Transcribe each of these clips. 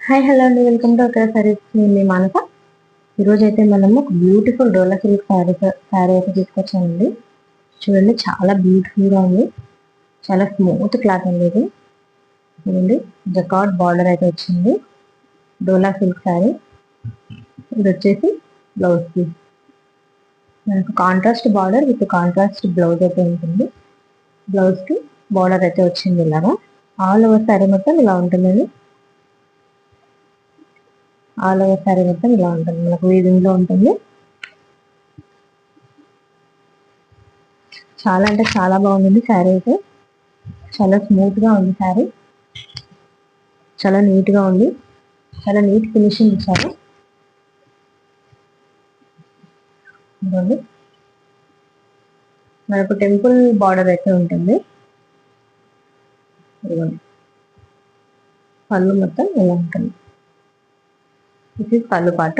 Hi hello అండి, welcome to అక్కడ సారీస్. మీ మానస. ఈరోజు అయితే మనము ఒక బ్యూటిఫుల్ డోలా సిల్క్ శారీ అయితే తీసుకొచ్చామండి. చూడండి, చాలా బ్యూటిఫుల్గా ఉంది. చాలా స్మూత్ క్లాత్ అండి ఇది. చూడండి, జకార్డ్ బార్డర్ అయితే వచ్చింది. డోలా సిల్క్ శారీ. ఇది వచ్చేసి బ్లౌజ్ పీస్. మనకు contrast border with contrast blouse అయితే ఉంటుంది. బ్లౌజ్కి బార్డర్ అయితే వచ్చింది ఇలాగా. ఆల్ ఓవర్ శారీ మొత్తం ఇలా ఉంటుందండి. ఆల్ ఓవర్ శారీ మొత్తం ఇలా ఉంటుంది, మనకు వీవింగ్ లో ఉంటుంది. చాలా అంటే చాలా బాగుంది శారీ అయితే. చాలా స్మూత్ గా ఉంది శారీ. చాలా నీట్ గా ఉంది. చాలా నీట్ ఫినిషింగ్ ఇచ్చారు. మనకు టెంపుల్ బార్డర్ అయితే ఉంటుంది. పళ్ళు మొత్తం ఇలా ఉంటుంది. ఇది పళ్ళు పాట.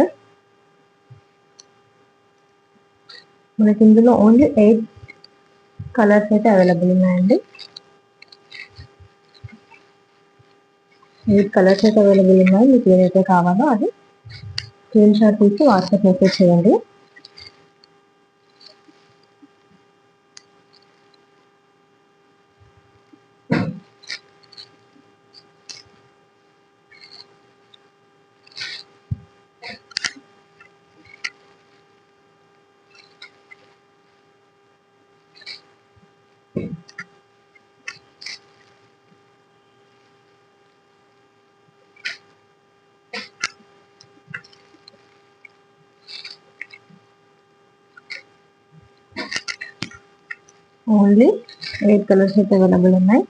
మనకి ఇందులో ఓన్లీ 8 కలర్స్ అయితే అవైలబుల్ ఉన్నాయండి. 8 కలర్స్ అయితే అవైలబుల్ ఉన్నాయి. మీకు ఏదైతే కావాలో అది స్క్రీన్ షాట్ తీసి వాట్సాప్ మెసేజ్ చేయండి. ఓన్లీ 8 కలర్స్ అయితే అవైలబుల్ ఉన్నాయి.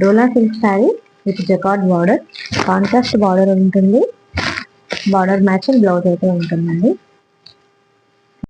డోలా silk sari with jacquard border, contrast border ఉంటుంది. బార్డర్ మ్యాచింగ్ బ్లౌజ్ అయితే ఉంటుందండి.